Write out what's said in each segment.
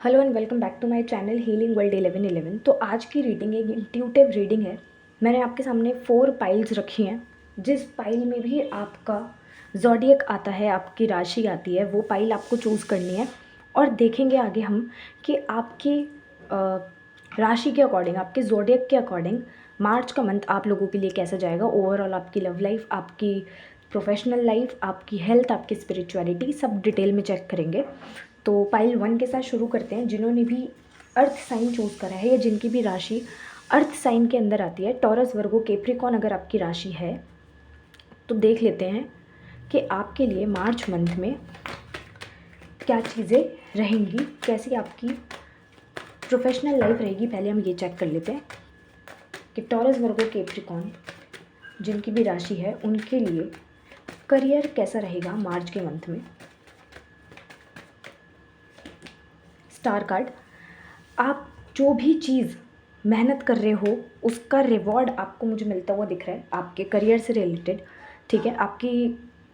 Hello and welcome back to my channel healing world 1111। तो आज की रीडिंग एक इंट्यूटिव रीडिंग है। मैंने आपके सामने 4 पाइल्स रखी हैं। जिस पाइल में भी आपका ज़ोडिएक आता है, आपकी राशि आती है, वो पाइल आपको चूज़ करनी है और देखेंगे आगे हम कि आपकी राशि के अकॉर्डिंग, आपके ज़ोडिएक के अकॉर्डिंग मार्च का मंथ आप लोगों के लिए कैसा जाएगा। ओवरऑल आपकी लव लाइफ, आपकी प्रोफेशनल लाइफ, आपकी हेल्थ, आपकी स्पिरिचुअलिटी सब डिटेल में चेक करेंगे। तो पाइल 1 के साथ शुरू करते हैं। जिन्होंने भी अर्थ साइन चूज़ करा है या जिनकी भी राशि अर्थ साइन के अंदर आती है, टॉरस, वर्गो, कैप्रिकॉर्न अगर आपकी राशि है तो देख लेते हैं कि आपके लिए मार्च मंथ में क्या चीज़ें रहेंगी, कैसी आपकी प्रोफेशनल लाइफ रहेगी। पहले हम ये चेक कर लेते हैं कि टॉरस, वर्गो, कैप्रिकॉर्न जिनकी भी राशि है उनके लिए करियर कैसा रहेगा मार्च के मंथ में। स्टार कार्ड, आप जो भी चीज़ मेहनत कर रहे हो उसका रिवॉर्ड आपको मुझे मिलता हुआ दिख रहा है आपके करियर से रिलेटेड। ठीक है, आपकी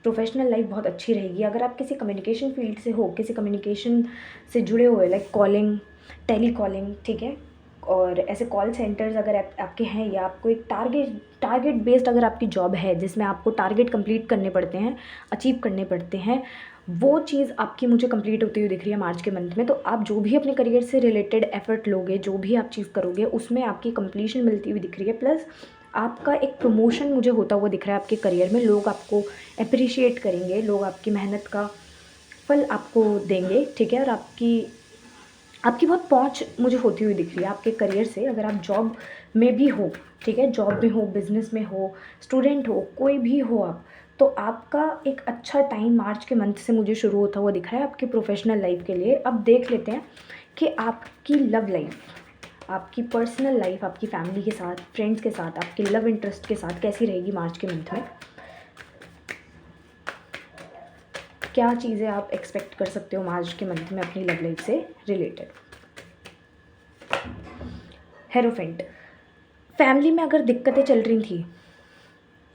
प्रोफेशनल लाइफ बहुत अच्छी रहेगी। अगर आप किसी कम्युनिकेशन फील्ड से हो, किसी कम्युनिकेशन से जुड़े हुए, लाइक कॉलिंग, टेली कॉलिंग, ठीक है, और ऐसे कॉल सेंटर्स अगर आपके हैं, या आपको एक टारगेट बेस्ड अगर आपकी जॉब है जिसमें आपको टारगेट कंप्लीट करने पड़ते हैं, अचीव करने पड़ते हैं, वो चीज़ आपकी मुझे कंप्लीट होती हुई दिख रही है मार्च के मंथ में। तो आप जो भी अपने करियर से रिलेटेड एफर्ट लोगे, जो भी आप चीज़ करोगे, उसमें आपकी कंप्लीशन मिलती हुई दिख रही है। प्लस आपका एक प्रमोशन मुझे होता हुआ दिख रहा है आपके करियर में। लोग आपको अप्रिशिएट करेंगे, लोग आपकी मेहनत का फल आपको देंगे। ठीक है, और आपकी बहुत पहुंच मुझे होती हुई दिख रही है आपके करियर से। अगर आप जॉब में भी हो, ठीक है, जॉब में हो, बिजनेस में हो, स्टूडेंट हो, कोई भी हो आप, तो आपका एक अच्छा टाइम मार्च के मंथ से मुझे शुरू होता हुआ दिख रहा है आपकी प्रोफेशनल लाइफ के लिए। अब देख लेते हैं कि आपकी लव लाइफ, आपकी पर्सनल लाइफ, आपकी फैमिली के साथ, फ्रेंड्स के साथ, आपके लव इंटरेस्ट के साथ कैसी रहेगी मार्च के मंथ में। क्या चीज़ें आप एक्सपेक्ट कर सकते हो मार्च के मंथ में अपनी लव लाइफ से रिलेटेड। हेरोफेंट, फैमिली में अगर दिक्कतें चल रही थी,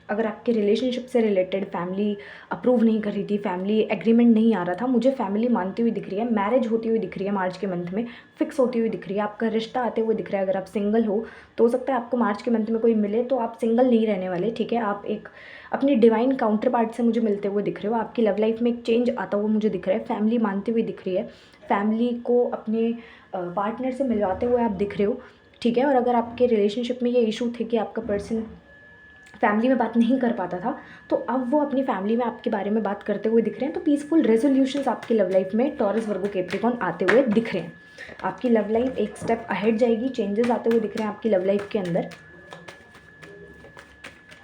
अगर आपके रिलेशनशिप से रिलेटेड फैमिली अप्रूव नहीं कर रही थी, फैमिली एग्रीमेंट नहीं आ रहा था, मुझे फैमिली मानती हुई दिख रही है। मैरिज होती हुई दिख रही है मार्च के मंथ में, फिक्स होती हुई दिख रही है, आपका रिश्ता आते हुए दिख रहा है। अगर आप सिंगल हो तो हो सकता है आपको मार्च के मंथ में कोई मिले, तो आप सिंगल नहीं रहने वाले। ठीक है, आप एक अपनी डिवाइन काउंटर पार्ट से मुझे मिलते हुए दिख रहे हो। आपकी लव लाइफ में एक चेंज आता हुआ मुझे दिख रहा है। फैमिली मानती हुई दिख रही है, फैमिली को अपने पार्टनर से मिलवाते हुए आप दिख रहे हो। ठीक है, और अगर आपके रिलेशनशिप में ये इशू थे कि आपका पर्सन फैमिली में बात नहीं कर पाता था, तो अब वो अपनी फैमिली में आपके बारे में बात करते हुए दिख रहे हैं। तो पीसफुल रेजोल्यूशंस आपकी लव लाइफ में टॉरस, वर्गो, कैप्रिकॉर्न आते हुए दिख रहे हैं। आपकी लव लाइफ एक स्टेप अहेड जाएगी, चेंजेस आते हुए दिख रहे हैं आपकी लव लाइफ के अंदर।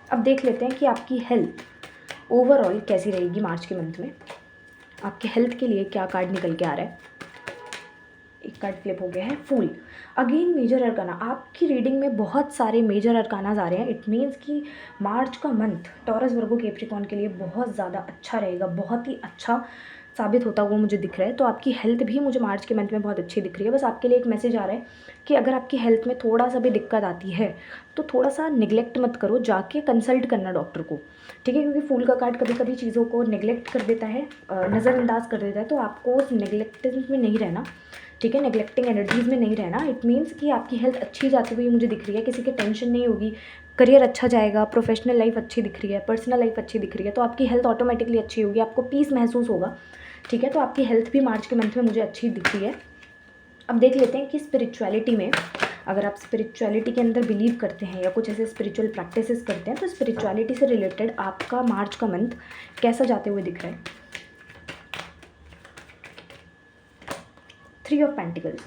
अब देख लेते हैं कि आपकी हेल्थ ओवरऑल कैसी रहेगी मार्च के मंथ में। आपके हेल्थ के लिए क्या कार्ड निकल के आ रहा है। एक कार्ड फ्लिप हो गया है, फूल। अगेन मेजर अरकाना, आपकी रीडिंग में बहुत सारे मेजर अरकानाज आ रहे हैं। इट मीन्स कि मार्च का मंथ टॉरस, वर्गो, कैप्रिकॉर्न के लिए बहुत ज़्यादा अच्छा रहेगा, बहुत ही अच्छा साबित होता हुआ मुझे दिख रहा है। तो आपकी हेल्थ भी मुझे मार्च के मंथ में बहुत अच्छी दिख रही है। बस आपके लिए एक मैसेज आ रहा है कि अगर आपकी हेल्थ में थोड़ा सा भी दिक्कत आती है तो थोड़ा सा निगलेक्ट मत करो, जाके कंसल्ट करना डॉक्टर को। ठीक है, क्योंकि फूल का कार्ड कभी कभी चीज़ों को निगलेक्ट कर देता है, नज़रअंदाज कर देता है। तो आपको उस निगलेक्टेंस में नहीं रहना, ठीक है, नेगलेक्टिंग एनर्जीज़ में नहीं रहना। इट मीन्स कि आपकी हेल्थ अच्छी जाती हुई मुझे दिख रही है, किसी की टेंशन नहीं होगी, करियर अच्छा जाएगा, प्रोफेशनल लाइफ अच्छी दिख रही है, पर्सनल लाइफ अच्छी दिख रही है, तो आपकी हेल्थ ऑटोमेटिकली अच्छी होगी, आपको पीस महसूस होगा। ठीक है, तो आपकी हेल्थ भी मार्च के मंथ में मुझे अच्छी दिख रही है। अब देख लेते हैं कि स्पिरिचुअलिटी में, अगर आप स्पिरिचुअलिटी के अंदर बिलीव करते हैं या कुछ ऐसे स्पिरिचुअल प्रैक्टिसेस करते हैं, तो स्पिरिचुअलिटी से रिलेटेड आपका मार्च का मंथ कैसा जाते हुए दिख रहा है। 3 ऑफ पेंटिकल्स,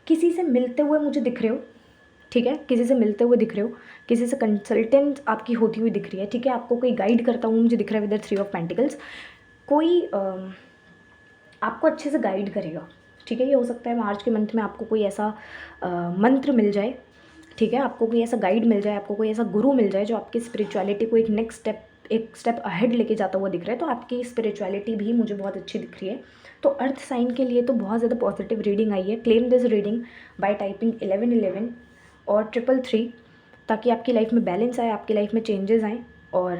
किसी से मिलते हुए मुझे दिख रहे हो। ठीक है, किसी से मिलते हुए दिख रहे हो, किसी से कंसल्टेंट आपकी होती हुई दिख रही है। ठीक है, आपको कोई गाइड करता हुआ मुझे दिख रहा है विद द 3 ऑफ पेंटिकल्स। कोई आपको अच्छे से गाइड करेगा। ठीक है, ये हो सकता है मार्च के मंथ में आपको कोई ऐसा मंत्र मिल जाए। ठीक है, आपको कोई ऐसा गाइड मिल जाए, आपको कोई ऐसा गुरु मिल जाए जो आपकी स्पिरिचुअलिटी को एक स्टेप अहेड लेके जाता हुआ दिख रहा है। तो आपकी स्पिरिचुअलिटी भी मुझे बहुत अच्छी दिख रही है। तो अर्थ साइन के लिए तो बहुत ज़्यादा पॉजिटिव रीडिंग आई है। Claim this reading by typing 1111 और 333, ताकि आपकी लाइफ में बैलेंस आए, आपकी लाइफ में चेंजेस आएँ। और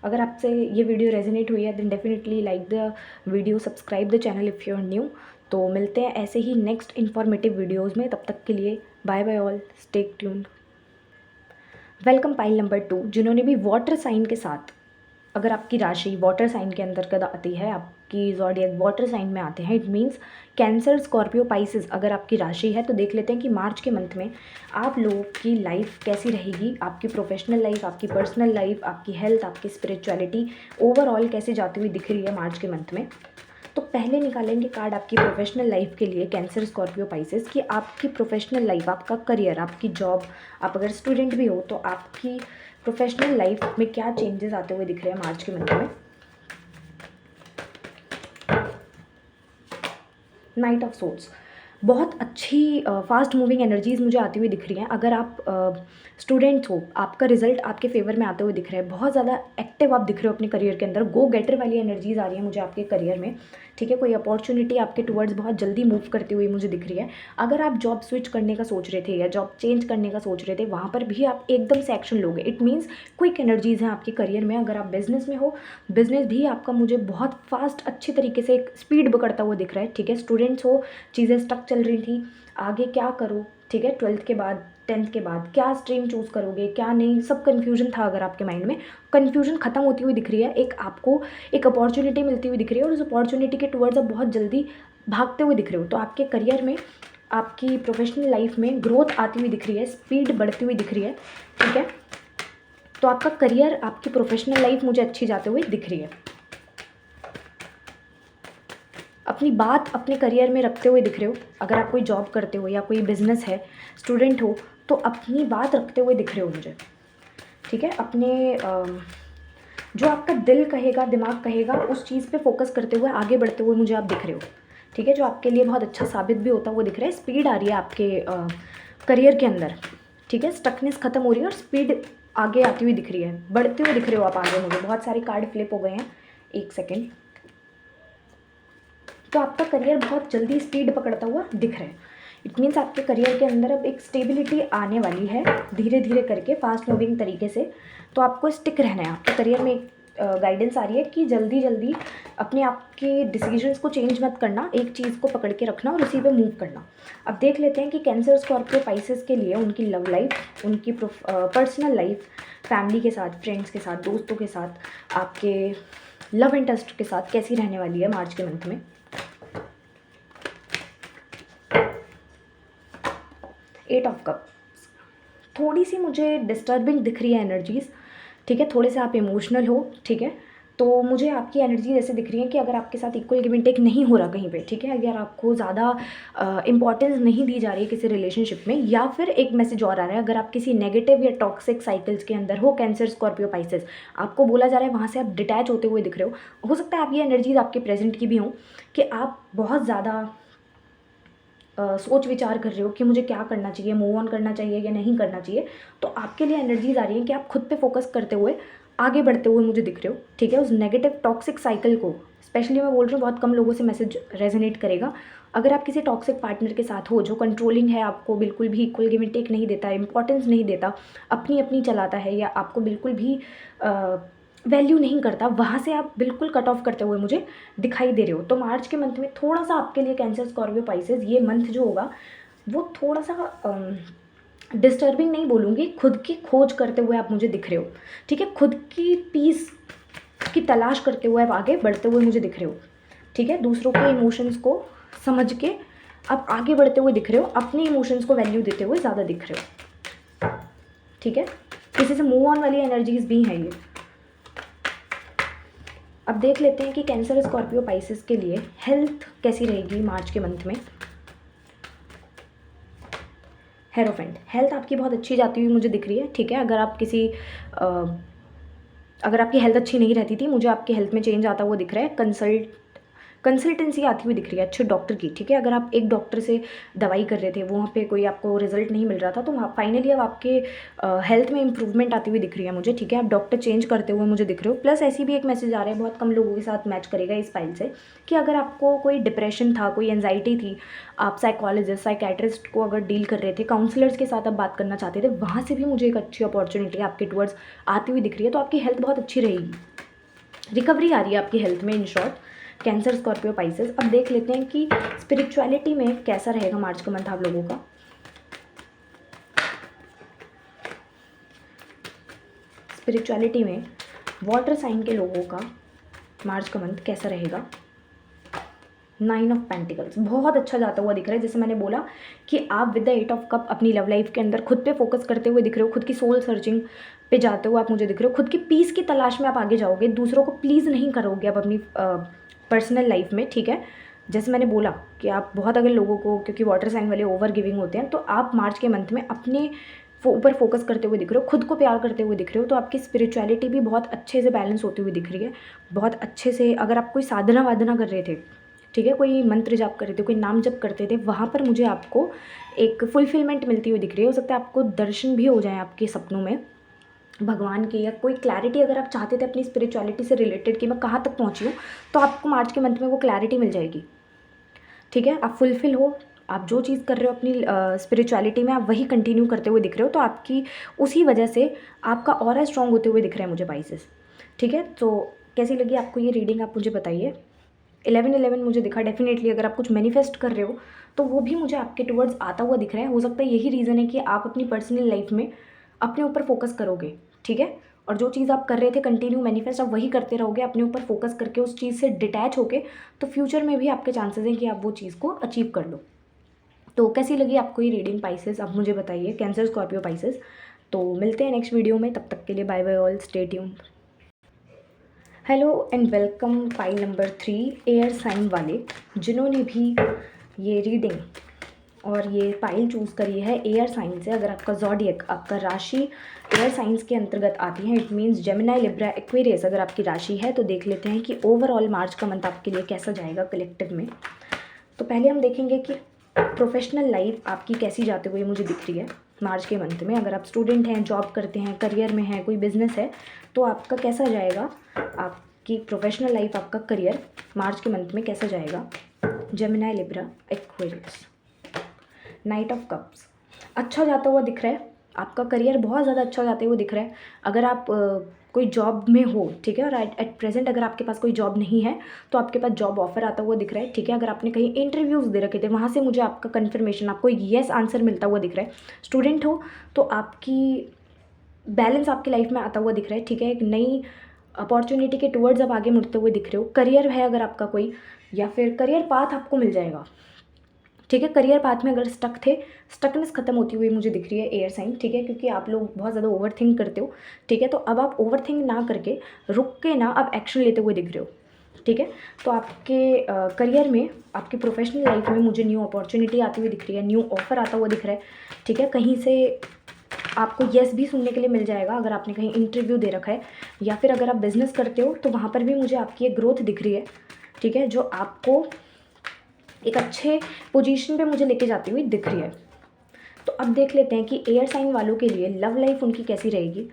अगर आपसे ये वीडियो रेजोनेट हुई है then definitely like the video, subscribe the channel if you are new. तो मिलते हैं ऐसे ही नेक्स्ट इन्फॉर्मेटिव वीडियोज़ में, तब तक के लिए bye bye all, stay tuned. Welcome pile number 2, जिन्होंने भी वाटर साइन के साथ, अगर आपकी राशि वाटर साइन के अंतर्गत आती है, आपकी ज़ोडिएक वाटर साइन में आते हैं, it means cancer, Scorpio, Pisces अगर आपकी राशि है, तो देख लेते हैं कि मार्च के मंथ में आप लोगों की लाइफ कैसी रहेगी, आपकी प्रोफेशनल लाइफ, आपकी पर्सनल लाइफ, आपकी हेल्थ, आपकी स्पिरिचुअलिटी ओवरऑल कैसे जाती हुई दिख रही है मार्च के मंथ में। तो पहले निकालेंगे कार्ड आपकी प्रोफेशनल लाइफ के लिए, कैंसर, स्कॉर्पियो, पाइसेस, कि आपकी प्रोफेशनल लाइफ, आपका करियर, आपकी जॉब, आप अगर स्टूडेंट भी हो तो आपकी प्रोफेशनल लाइफ में क्या चेंजेस आते हुए दिख रहे हैं मार्च के महीने में। नाइट ऑफ सोर्ड्स, बहुत अच्छी फास्ट मूविंग एनर्जीज़ मुझे आती हुई दिख रही हैं। अगर आप स्टूडेंट्स हो, आपका रिजल्ट आपके फेवर में आते हुए दिख रहा है, बहुत ज़्यादा एक्टिव आप दिख रहे हो अपने करियर के अंदर, गो गेटर वाली एनर्जीज़ आ रही है मुझे आपके करियर में, ठीक है। कोई अपॉर्चुनिटी आपके टुवर्ड्स बहुत जल्दी मूव करती हुई मुझे दिख रही है। अगर आप जॉब स्विच करने का सोच रहे थे या जॉब चेंज करने का सोच रहे थे, वहाँ पर भी आप एकदम से एक्शन लोगे। इट मीन्स क्विक एनर्जीज़ हैं आपके करियर में। अगर आप बिजनेस में हो, बिजनेस भी आपका मुझे बहुत फास्ट अच्छे तरीके से एक स्पीड पकड़ता हुआ दिख रहा है, ठीक है। स्टूडेंट्स हो, चीज़ें स्टक चल रही थी, आगे क्या करो, ठीक है, 12th के बाद, 10th के बाद क्या स्ट्रीम चूज़ करोगे, क्या नहीं, सब कन्फ्यूजन था अगर आपके माइंड में, कन्फ्यूजन खत्म होती हुई दिख रही है। एक आपको एक अपॉर्चुनिटी मिलती हुई दिख रही है और उस अपॉर्चुनिटी के टुवर्ड्स आप बहुत जल्दी भागते हुए दिख रहे हो। तो आपके करियर में, आपकी प्रोफेशनल लाइफ में ग्रोथ आती हुई दिख रही है, स्पीड बढ़ती हुई दिख रही है, ठीक है। तो आपका करियर, आपकी प्रोफेशनल लाइफ मुझे अच्छी जाते हुए दिख रही है। अपनी बात अपने करियर में रखते हुए दिख रहे हो। अगर आप कोई जॉब करते हो या कोई बिजनेस है, स्टूडेंट हो, तो अपनी बात रखते हुए दिख रहे हो मुझे, ठीक है। अपने जो आपका दिल कहेगा, दिमाग कहेगा, उस चीज़ पे फोकस करते हुए आगे बढ़ते हुए मुझे आप दिख रहे हो, ठीक है, जो आपके लिए बहुत अच्छा साबित भी होता हुआ दिख रहा है। स्पीड आ रही है आपके करियर के अंदर, ठीक है। स्टकनेस खत्म हो रही है और स्पीड आगे आती हुई दिख रही है, बढ़ते हुए दिख रहे हो आप आगे। मुझे बहुत सारे कार्ड फ्लिप हो गए हैं, एक सेकेंड। तो आपका करियर बहुत जल्दी स्पीड पकड़ता हुआ दिख रहा है। इट मीन्स आपके करियर के अंदर अब एक स्टेबिलिटी आने वाली है धीरे धीरे करके, फास्ट मूविंग तरीके से। तो आपको स्टिक रहना है। आपके करियर में एक गाइडेंस आ रही है कि जल्दी जल्दी अपने आप के डिसीजंस को चेंज मत करना, एक चीज़ को पकड़ के रखना और उसी पे मूव करना। अब देख लेते हैं कि कैंसर, स्कॉर्पियो, पाइसेस के लिए उनकी लव लाइफ, उनकी पर्सनल लाइफ, फैमिली के साथ, फ्रेंड्स के साथ, दोस्तों के साथ, आपके लव इंटरेस्ट के साथ कैसी रहने वाली है मार्च के मंथ में। 8 ऑफ कप्स, थोड़ी सी मुझे डिस्टर्बिंग दिख रही है एनर्जीज़, ठीक है। थोड़े से आप इमोशनल हो, ठीक है। तो मुझे आपकी एनर्जी ऐसे दिख रही है कि अगर आपके साथ इक्वल गिव एंड टेक नहीं हो रहा कहीं पे, ठीक है, अगर आपको ज़्यादा इंपॉर्टेंस नहीं दी जा रही है किसी रिलेशनशिप में, या फिर एक मैसेज और आ रहा है, अगर आप किसी नेगेटिव या टॉक्सिक साइकिल्स के अंदर हो, कैंसर, स्कॉर्पियो, पाइसेस, आपको बोला जा रहा है वहाँ से आप डिटैच होते हुए दिख रहे हो सकता है आप ये एनर्जीज आपके प्रेजेंट की भी हों कि आप बहुत ज़्यादा सोच विचार कर रहे हो कि मुझे क्या करना चाहिए, मूव ऑन करना चाहिए या नहीं करना चाहिए। तो आपके लिए एनर्जीज आ रही हैं कि आप खुद पे फोकस करते हुए आगे बढ़ते हुए मुझे दिख रहे हो, ठीक है। उस नेगेटिव टॉक्सिक साइकिल को, स्पेशली मैं बोल रही हूँ, बहुत कम लोगों से मैसेज रेजोनेट करेगा। अगर आप किसी टॉक्सिक पार्टनर के साथ हो जो कंट्रोलिंग है, आपको बिल्कुल भी इक्वल गिव एंड टेक नहीं देता, इंपॉर्टेंस नहीं देता, अपनी अपनी चलाता है, या आपको बिल्कुल भी वैल्यू नहीं करता, वहाँ से आप बिल्कुल कट ऑफ करते हुए मुझे दिखाई दे रहे हो। तो मार्च के मंथ में थोड़ा सा आपके लिए कैंसर, स्कॉर्पियो, पाइसेस, ये मंथ जो होगा वो थोड़ा सा डिस्टर्बिंग नहीं बोलूँगी, खुद की खोज करते हुए आप मुझे दिख रहे हो, ठीक है। खुद की पीस की तलाश करते हुए आप आगे बढ़ते हुए मुझे दिख रहे हो, ठीक है। दूसरों के इमोशंस को समझ के आप आगे बढ़ते हुए दिख रहे हो, अपने इमोशंस को वैल्यू देते हुए ज़्यादा दिख रहे हो, ठीक है। किसी से मूव ऑन वाली एनर्जीज भी हैं ये। अब देख लेते हैं कि कैंसर, स्कॉर्पियो, पाइसेस के लिए हेल्थ कैसी रहेगी मार्च के मंथ में। हेरोफेंट, हेल्थ आपकी बहुत अच्छी जाती हुई मुझे दिख रही है, ठीक है। अगर आपकी हेल्थ अच्छी नहीं रहती थी, मुझे आपकी हेल्थ में चेंज आता हुआ दिख रहा है। कंसल्टेंसी आती हुई दिख रही है अच्छे डॉक्टर की, ठीक है। अगर आप एक डॉक्टर से दवाई कर रहे थे, वहाँ पे कोई आपको रिजल्ट नहीं मिल रहा था, तो वहाँ फाइनली अब आपके हेल्थ में इंप्रूवमेंट आती हुई दिख रही है मुझे, ठीक है। आप डॉक्टर चेंज करते हुए मुझे दिख रहे हो। प्लस ऐसी भी एक मैसेज आ रहा है, बहुत कम लोगों के साथ मैच करेगा इस फाइल से, कि अगर आपको कोई डिप्रेशन था, कोई एंजाइटी थी, आप साइकोलॉजिस्ट, साइकेट्रिस्ट को अगर डील कर रहे थे, काउंसलर्स के साथ आप बात करना चाहते थे, वहाँ से भी मुझे एक अच्छी अपॉर्चुनिटी आपके टुवर्ड्स आती हुई दिख रही है। तो आपकी हेल्थ बहुत अच्छी रहेगी, रिकवरी आ रही है आपकी हेल्थ में, in short, cancer, Scorpio, Pisces. अब देख लेते हैं कि स्पिरिचुअलिटी में कैसा रहेगा मार्च का मंथ आप लोगों का। स्पिरिचुअलिटी में वाटर साइन के लोगों का मार्च का मंथ कैसा रहेगा। 9 ऑफ पेंटिकल्स बहुत अच्छा जाता हुआ दिख रहा है। जैसे मैंने बोला कि आप विद द 8 ऑफ कप अपनी लव लाइफ के अंदर खुद पे फोकस करते हुए दिख रहे हो, खुद की सोल सर्चिंग पे जाते हुए आप मुझे दिख रहे हो, खुद की पीस की तलाश में आप आगे जाओगे, दूसरों को प्लीज़ नहीं करोगे आप अपनी पर्सनल लाइफ में, ठीक है। जैसे मैंने बोला कि आप बहुत अगर लोगों को, क्योंकि वाटर साइन वाले ओवर गिविंग होते हैं, तो आप मार्च के मंथ में अपने ऊपर फोकस करते हुए दिख रहे हो, खुद को प्यार करते हुए दिख रहे हो, तो आपकी स्पिरिचुअलिटी भी बहुत अच्छे से बैलेंस होती हुई दिख रही है। बहुत अच्छे से अगर आप कोई साधना वादना कर रहे थे, ठीक है, कोई मंत्र जाप कर रहे थे, कोई नाम जप करते थे, वहाँ पर मुझे आपको एक फुलफिलमेंट मिलती हुई दिख रही है। हो सकता है आपको दर्शन भी हो जाए आपके सपनों में भगवान के, या कोई क्लैरिटी अगर आप चाहते थे अपनी स्पिरिचुअलिटी से रिलेटेड कि मैं कहाँ तक पहुँची हूँ, तो आपको मार्च के मंथ में वो क्लैरिटी मिल जाएगी, ठीक है। आप फुलफिल हो, आप जो चीज़ कर रहे हो अपनी स्पिरिचुअलिटी में आप वही कंटिन्यू करते हुए दिख रहे हो, तो आपकी उसी वजह से आपका ऑरा स्ट्रॉन्ग होते हुए दिख रहा है मुझे पाइसेस, ठीक है। तो कैसी लगी आपको ये रीडिंग आप मुझे बताइए। 11-11 मुझे दिखा। डेफिनेटली अगर आप कुछ मैनिफेस्ट कर रहे हो तो वो भी मुझे आपके टुवर्ड्स आता हुआ दिख रहा है। हो सकता है यही रीज़न है कि आप अपनी पर्सनल लाइफ में अपने ऊपर फोकस करोगे, ठीक है, और जो चीज़ आप कर रहे थे कंटिन्यू मैनिफेस्ट आप वही करते रहोगे अपने ऊपर फोकस करके, उस चीज़ से डिटैच होके, तो फ्यूचर में भी आपके चांसेस हैं कि आप वो चीज़ को अचीव कर लो। तो कैसी लगी आपको ये रीडिंग पाइसेस आप मुझे बताइए, कैंसर, स्कॉर्पियो, पाइसेस। तो मिलते हैं नेक्स्ट वीडियो में, तब तक के लिए bye bye all, stay tuned. Hello and welcome pile number 3 air sign वाले, जिन्होंने भी ये रीडिंग और ये पाइल चूज़ करी है एयर साइन से। अगर आपका ज़ॉडिएक, आपका राशि एयर साइंस के अंतर्गत आती है, it means Gemini, Libra, Aquarius अगर आपकी राशि है, तो देख लेते हैं कि ओवरऑल मार्च का मंथ आपके लिए कैसा जाएगा कलेक्टिव में। तो पहले हम देखेंगे कि प्रोफेशनल लाइफ आपकी कैसी जाते हुए मुझे दिख रही है मार्च के मंथ में। अगर आप स्टूडेंट हैं, जॉब करते हैं, करियर में हैं, कोई बिजनेस है, तो आपका कैसा जाएगा, आपकी प्रोफेशनल लाइफ, आपका करियर मार्च के मंथ में कैसा जाएगा। Gemini, Libra, Aquarius, night of cups अच्छा जाता हुआ दिख रहा है। आपका करियर बहुत ज़्यादा अच्छा जाते हुए दिख रहा है। अगर आप कोई जॉब में हो, ठीक है, और एट प्रेजेंट अगर आपके पास कोई जॉब नहीं है तो आपके पास जॉब ऑफर आता हुआ दिख रहा है, ठीक है। अगर आपने कहीं इंटरव्यूज़ दे रखे थे, वहाँ से मुझे आपका कन्फर्मेशन, आपको येस आंसर मिलता हुआ दिख रहा है। स्टूडेंट हो तो आपकी बैलेंस आपकी लाइफ में आता हुआ दिख रहा है, ठीक है। एक नई अपॉर्चुनिटी के टुवर्ड्स आप आगे मुड़ते हुए दिख रहे हो। करियर है अगर आपका कोई, या फिर करियर पाथ आपको मिल जाएगा, ठीक है। करियर पाथ में अगर स्टक थे, स्टकनेस खत्म होती हुई मुझे दिख रही है एयर साइन, ठीक है, क्योंकि आप लोग बहुत ज़्यादा ओवर थिंक करते हो, ठीक है। तो अब आप ओवर थिंक ना करके, रुक के ना, आप एक्शन लेते हुए दिख रहे हो, ठीक है। तो आपके करियर में, आपकी प्रोफेशनल लाइफ में मुझे न्यू अपॉर्चुनिटी आती हुई दिख रही है, न्यू ऑफर आता हुआ दिख रहा है, ठीक है। कहीं से आपको येस भी सुनने के लिए मिल जाएगा अगर आपने कहीं इंटरव्यू दे रखा है, या फिर अगर आप बिज़नेस करते हो तो वहाँ पर भी मुझे आपकी एक ग्रोथ दिख रही है, ठीक है, जो आपको एक अच्छे पोजीशन पे मुझे लेके जाती हुई दिख रही है। तो अब देख लेते हैं कि एयर साइन वालों के लिए लव लाइफ उनकी कैसी रहेगी,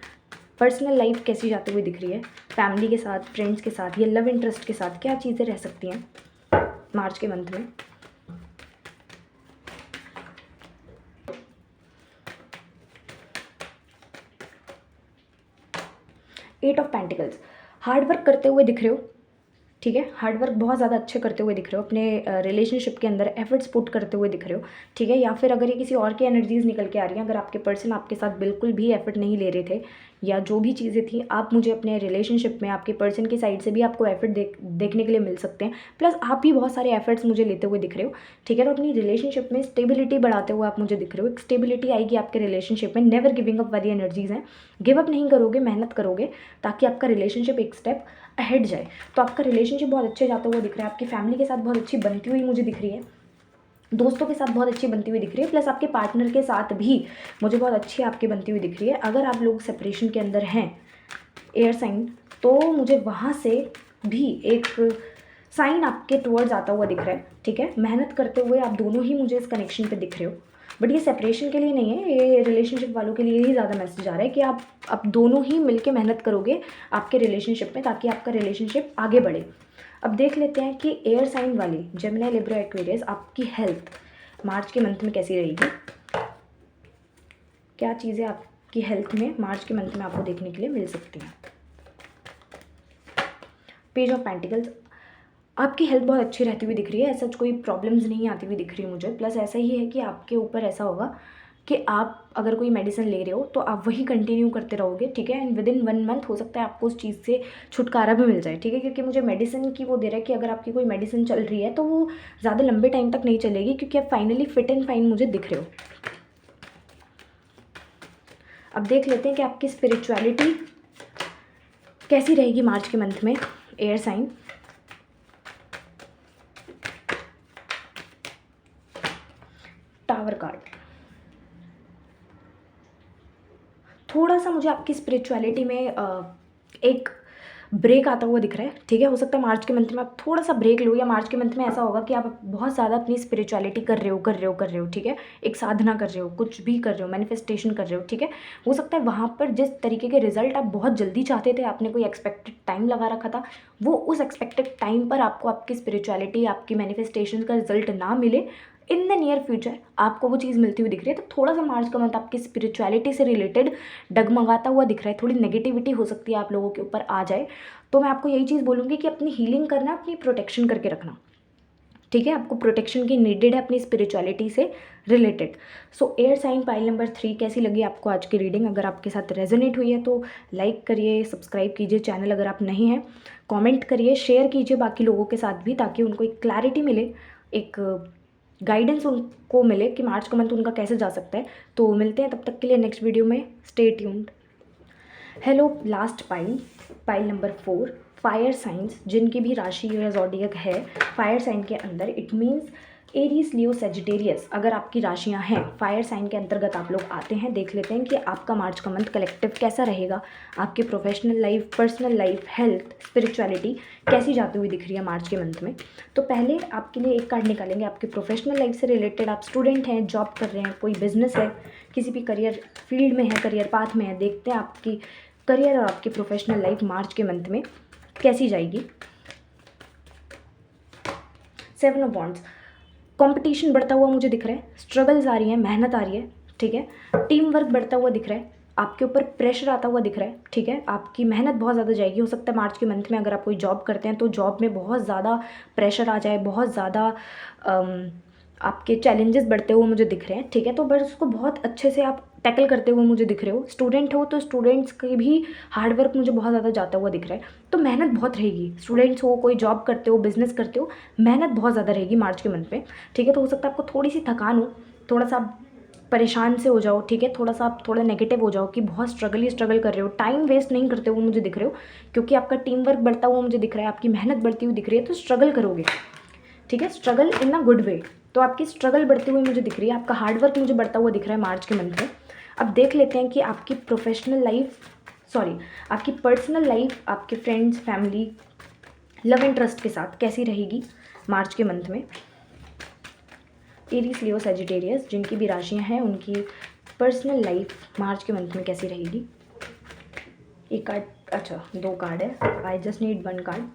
पर्सनल लाइफ कैसी जाती हुई दिख रही है, फैमिली के साथ, फ्रेंड्स के साथ, या लव इंटरेस्ट के साथ क्या चीज़ें रह सकती हैं मार्च के मंथ में। Eight of pentacles hard work करते हुए दिख रहे हो, ठीक है। हार्ड वर्क बहुत ज़्यादा अच्छे करते हुए दिख रहे हो, अपने रिलेशनशिप के अंदर एफर्ट्स पुट करते हुए दिख रहे हो, ठीक है। या फिर अगर ये किसी और की एनर्जीज निकल के आ रही हैं, अगर आपके पर्सन आपके साथ बिल्कुल भी एफर्ट नहीं ले रहे थे, या जो भी चीज़ें थी, आप मुझे अपने रिलेशनशिप में आपके पर्सन की साइड से भी आपको एफर्ट देखने के लिए मिल सकते हैं। प्लस आप भी बहुत सारे एफर्ट्स मुझे लेते हुए दिख रहे हो, ठीक है। तो अपनी रिलेशनशिप में स्टेबिलिटी बढ़ाते हुए आप मुझे दिख रहे हो। एक स्टेबिलिटी आएगी आपके रिलेशनशिप में। नेवर गिविंग अप वाली एनर्जीज़ हैं, गिव अप नहीं करोगे, मेहनत करोगे ताकि आपका रिलेशनशिप एक स्टेप अहेड जाए। तो आपका रिलेशनशिप बहुत अच्छे जाता हुआ दिख रहा है। आपकी फैमिली के साथ बहुत अच्छी बनती हुई मुझे दिख रही है, दोस्तों के साथ बहुत अच्छी बनती हुई दिख रही है, प्लस आपके पार्टनर के साथ भी मुझे बहुत अच्छी आपकी बनती हुई दिख रही है। अगर आप लोग सेपरेशन के अंदर हैं एयर साइन, तो मुझे वहाँ से भी एक साइन आपके टुवर्ड्स आता हुआ दिख रहा है, ठीक है। मेहनत करते हुए आप दोनों ही मुझे इस कनेक्शन पे दिख रहे हो, बट ये सेपरेशन के लिए नहीं है, ये रिलेशनशिप वालों के लिए ही ज़्यादा मैसेज आ रहा है कि आप दोनों ही मिलके मेहनत करोगे आपके रिलेशनशिप में, ताकि आपका रिलेशनशिप आगे बढ़े। अब देख लेते हैं कि एयर साइन वाले जेमिनी, लिब्रा, एक्वेरियस आपकी हेल्थ मार्च के मंथ में कैसी रहेगी। क्या चीज़ें आपकी हेल्थ में मार्च के मंथ में आपको देखने के लिए मिल सकती हैं। पेज ऑफ पेंटिकल्स आपकी हेल्थ बहुत अच्छी रहती हुई दिख रही है, ऐसा कोई प्रॉब्लम्स नहीं आती हुई दिख रही है मुझे। प्लस ऐसा ही है कि आपके ऊपर ऐसा होगा कि आप अगर कोई मेडिसिन ले रहे हो तो आप वही कंटिन्यू करते रहोगे, ठीक है। एंड विदिन 1 मंथ हो सकता है आपको उस चीज़ से छुटकारा भी मिल जाए, ठीक है। क्योंकि मुझे मेडिसिन की वो दे रहा है कि अगर आपकी कोई मेडिसिन चल रही है तो वो ज़्यादा लंबे टाइम तक नहीं चलेगी, क्योंकि आप फाइनली फिट एंड फाइन मुझे दिख रहे हो। अब देख लेते हैं कि आपकी स्पिरिचुअलिटी कैसी रहेगी मार्च के मंथ में। एयर साइन, टावर कार्ड, थोड़ा सा मुझे आपकी स्पिरिचुअलिटी में एक ब्रेक आता हुआ दिख रहा है, ठीक है। हो सकता है मार्च के मंथ में आप थोड़ा सा ब्रेक लो, या मार्च के मंथ में ऐसा होगा कि आप बहुत ज़्यादा अपनी स्पिरिचुअलिटी कर रहे हो, ठीक है। एक साधना कर रहे हो, कुछ भी कर रहे हो, मैनिफेस्टेशन कर रहे हो, ठीक है। हो सकता है वहाँ पर जिस तरीके के रिजल्ट आप बहुत जल्दी चाहते थे, आपने कोई एक्सपेक्टेड टाइम लगा रखा था, वो उस एक्सपेक्टेड टाइम पर आपको आपकी स्पिरिचुअलिटी, आपकी मैनिफेस्टेशन का रिजल्ट ना मिले, इन द नियर फ्यूचर आपको वो चीज़ मिलती हुई दिख रही है। तो थोड़ा सा मार्च का मंथ आपकी स्पिरिचुअलिटी से रिलेटेड डगमगाता हुआ दिख रहा है, थोड़ी नेगेटिविटी हो सकती है आप लोगों के ऊपर आ जाए। तो मैं आपको यही चीज़ बोलूँगी कि अपनी हीलिंग करना, अपनी प्रोटेक्शन करके रखना, ठीक है। आपको प्रोटेक्शन की नीडेड है अपनी स्पिरिचुअलिटी से related. So air sign pile number 3 कैसी लगी आपको आज की रीडिंग? अगर आपके साथ रेजोनेट हुई है तो लाइक करिए, सब्सक्राइब कीजिए चैनल अगर आप नहीं हैं, कमेंट करिए, शेयर कीजिए बाकी लोगों के साथ भी, ताकि उनको एक क्लैरिटी मिले, एक गाइडेंस उनको मिले कि मार्च का मंथ उनका कैसे जा सकता है। तो मिलते हैं तब तक के लिए नेक्स्ट वीडियो में, stay tuned. Hello, last pile, pile number 4, fire science, जिनकी भी राशि या ज़ोडिएक है फायर साइन के अंदर, it means Aries, Leo, Sagittarius. अगर आपकी राशियां हैं फायर साइन के अंतर्गत आप लोग आते हैं। देख लेते हैं कि आपका मार्च का मंथ कलेक्टिव कैसा रहेगा, आपकी professional life, personal life, health, spirituality कैसी जाती हुई दिख रही है मार्च के मंथ में। तो पहले आपके लिए एक कार्ड निकालेंगे आपकी प्रोफेशनल लाइफ से रिलेटेड। आप स्टूडेंट हैं, जॉब कर रहे हैं, कोई बिजनेस है, किसी भी करियर फील्ड में है, करियर पाथ में है। देखते हैं आपकी करियर और आपकी प्रोफेशनल लाइफ मार्च के मंथ में कैसी जाएगी। 7 ऑफ वॉन्ड्स, कंपटीशन बढ़ता हुआ मुझे दिख रहा है, स्ट्रगल्स आ रही हैं, मेहनत आ रही है, ठीक है। टीम वर्क बढ़ता हुआ दिख रहा है, आपके ऊपर प्रेशर आता हुआ दिख रहा है, ठीक है। आपकी मेहनत बहुत ज़्यादा जाएगी। हो सकता है मार्च के मंथ में अगर आप कोई जॉब करते हैं तो जॉब में बहुत ज़्यादा प्रेशर आ जाए, बहुत ज़्यादा आपके चैलेंजेस बढ़ते हुए मुझे दिख रहे हैं, ठीक है। तो बस उसको बहुत अच्छे से आप टैकल करते हुए मुझे दिख रहे हो। स्टूडेंट हो तो स्टूडेंट्स की भी हार्डवर्क मुझे बहुत ज़्यादा जाता हुआ दिख रहा है, तो मेहनत बहुत रहेगी। स्टूडेंट्स हो, कोई जॉब करते हो, बिजनेस करते हो, मेहनत बहुत ज़्यादा रहेगी मार्च के मंथ में, ठीक है। तो हो सकता है आपको थोड़ी सी थकान हो, थोड़ा सा आप परेशान से हो जाओ, ठीक है। थोड़ा सा आप थोड़ा नेगेटिव हो जाओ कि बहुत स्ट्रगल कर रहे हो, टाइम वेस्ट नहीं करते हुए मुझे दिख रहे हो, क्योंकि आपका टीम वर्क बढ़ता हुआ मुझे दिख रहा है, आपकी मेहनत बढ़ती हुई दिख रही है। तो स्ट्रगल करोगे, ठीक है, struggle in a good way. तो आपकी स्ट्रगल बढ़ती हुई मुझे दिख रही है, आपका हार्डवर्क मुझे बढ़ता हुआ दिख रहा है मार्च के मंथ में। अब देख लेते हैं कि आपकी प्रोफेशनल लाइफ, सॉरी, आपकी पर्सनल लाइफ, आपके फ्रेंड्स, फैमिली, लव इंटरेस्ट के साथ कैसी रहेगी मार्च के मंथ में। एरीज, लियो, सेजिटेरियस, जिनकी भी राशियां हैं उनकी पर्सनल लाइफ मार्च के मंथ में कैसी रहेगी। एक कार्ड, अच्छा 2 कार्ड है, I just need 1 card.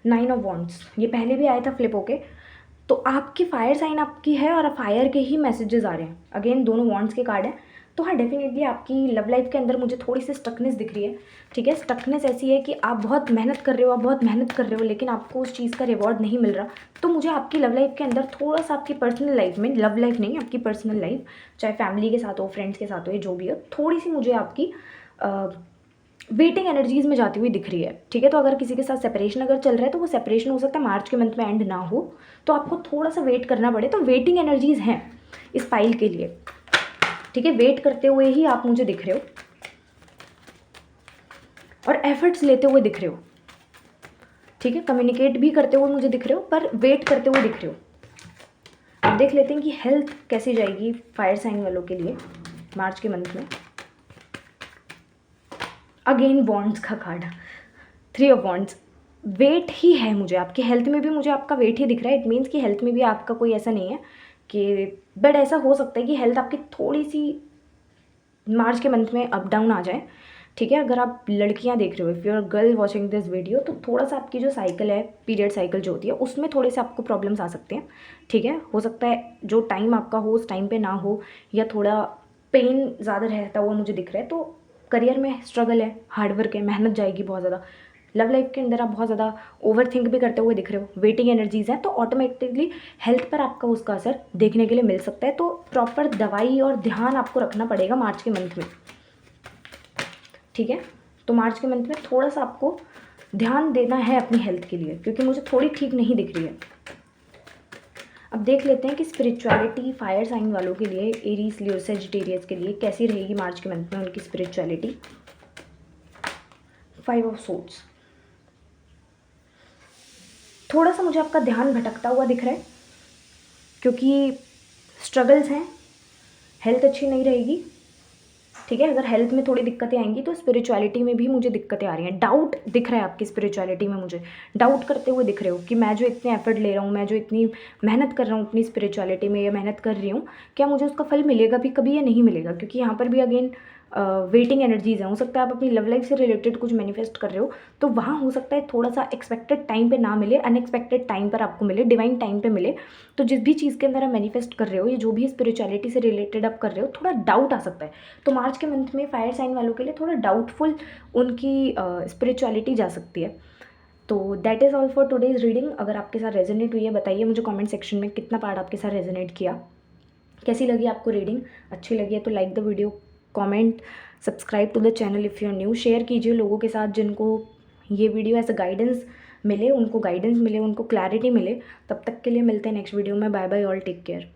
9 of wands, ये पहले भी आया था फ्लिप होके। तो आपकी फायर साइन आपकी है और फायर के ही मैसेजेस आ रहे हैं, अगेन दोनों वॉन्ड्स के कार्ड हैं। तो हाँ, डेफिनेटली आपकी लव लाइफ के अंदर मुझे थोड़ी सी स्टकनेस दिख रही है, ठीक है। स्टकनेस ऐसी है कि आप बहुत मेहनत कर रहे हो, आप बहुत मेहनत कर रहे हो, लेकिन आपको उस चीज़ का रिवॉर्ड नहीं मिल रहा। तो मुझे आपकी लव लाइफ के अंदर थोड़ा सा, आपकी पर्सनल लाइफ में, लव लाइफ नहीं, आपकी पर्सनल लाइफ, चाहे फैमिली के साथ हो, फ्रेंड्स के साथ हो, जो भी हो, थोड़ी सी मुझे आपकी वेटिंग एनर्जीज में जाती हुई दिख रही है, ठीक है। तो अगर किसी के साथ सेपरेशन अगर चल रहा है तो वो सेपरेशन हो सकता है मार्च के मंथ में एंड ना हो, तो आपको थोड़ा सा वेट करना पड़े। तो वेटिंग एनर्जीज हैं इस पाइल के लिए, ठीक है। वेट करते हुए ही आप मुझे दिख रहे हो और एफर्ट्स लेते हुए दिख रहे हो, ठीक है। कम्युनिकेट भी करते हुए मुझे दिख रहे हो, पर वेट करते हुए दिख रहे हो। अब देख लेते हैं कि हेल्थ कैसी जाएगी फायर साइन वालों के लिए मार्च के मंथ में। अगेन वॉन्ड्स का कार्ड, 3 ऑफ वॉन्ड्स, वेट ही है मुझे आपकी हेल्थ में भी, मुझे आपका वेट ही दिख रहा है। इट मीन्स कि हेल्थ में भी आपका कोई ऐसा नहीं है कि, बट ऐसा हो सकता है कि हेल्थ आपकी थोड़ी सी मार्च के मंथ में अप डाउन आ जाए, ठीक है। अगर आप लड़कियां देख रहे हो, if you are girl watching this video, तो थोड़ा सा आपकी जो साइकिल है, पीरियड साइकिल जो होती है, उसमें थोड़े से आपको प्रॉब्लम्स आ सकते हैं, ठीक है। हो सकता है जो टाइम आपका हो उस टाइम पे ना हो, या थोड़ा पेन ज़्यादा रहता हुआ मुझे दिख रहा है। तो करियर में स्ट्रगल है, हार्डवर्क है, मेहनत जाएगी बहुत ज़्यादा, लव लाइफ के अंदर आप बहुत ज़्यादा ओवर थिंक भी करते हुए दिख रहे हो, वेटिंग एनर्जीज़ हैं, तो ऑटोमेटिकली हेल्थ पर आपका उसका असर देखने के लिए मिल सकता है। तो प्रॉपर दवाई और ध्यान आपको रखना पड़ेगा मार्च के मंथ में, ठीक है। तो मार्च के मंथ में थोड़ा सा आपको ध्यान देना है अपनी हेल्थ के लिए, क्योंकि मुझे थोड़ी ठीक नहीं दिख रही है। अब देख लेते हैं कि स्पिरिचुअलिटी फायर साइन वालों के लिए, एरीज, लियो, सेजिटेरियस के लिए कैसी रहेगी मार्च के मंथ में उनकी स्पिरिचुअलिटी। 5 ऑफ सोर्ड्स, थोड़ा सा मुझे आपका ध्यान भटकता हुआ दिख रहा है, क्योंकि स्ट्रगल्स हैं, हेल्थ अच्छी नहीं रहेगी, ठीक है। अगर हेल्थ में थोड़ी दिक्कतें आएंगी तो स्पिरिचुअलिटी में भी मुझे दिक्कतें आ रही हैं। डाउट दिख रहा है आपकी स्पिरिचुअलिटी में, मुझे डाउट करते हुए दिख रहे हो कि मैं जो इतने एफर्ट ले रहा हूँ, मैं जो इतनी मेहनत कर रहा हूँ अपनी स्पिरिचुअलिटी में, या मेहनत कर रही हूँ, क्या मुझे उसका फल मिलेगा भी कभी या नहीं मिलेगा। क्योंकि यहाँ पर भी अगेन वेटिंग एनर्जीज हैं। हो सकता है आप अपनी लव लाइफ से रिलेटेड कुछ मैनिफेस्ट कर रहे हो, तो वहाँ हो सकता है थोड़ा सा एक्सपेक्टेड टाइम पे ना मिले, अनएक्सपेक्टेड टाइम पर आपको मिले, डिवाइन टाइम पे मिले। तो जिस भी चीज़ के अंदर आप मैनिफेस्ट कर रहे हो, या जो भी स्पिरिचुअलिटी से रिलेटेड आप कर रहे हो, थोड़ा डाउट आ सकता है। तो मार्च के मंथ में फायर साइन वालों के लिए थोड़ा डाउटफुल उनकी स्पिरिचुअलिटी जा सकती है। तो that is all for today's reading. अगर आपके साथ रेजोनेट हुई है, बताइए मुझे कमेंट सेक्शन में कितना पार्ट आपके साथ रेजोनेट किया, कैसी लगी आपको रीडिंग। अच्छी लगी है तो like the video, comment, subscribe to the channel if you are new, share कीजिए लोगों के साथ जिनको ये वीडियो एज अ गाइडेंस मिले, उनको गाइडेंस मिले, उनको क्लैरिटी मिले। तब तक के लिए मिलते हैं नेक्स्ट वीडियो में। Bye bye all, take care.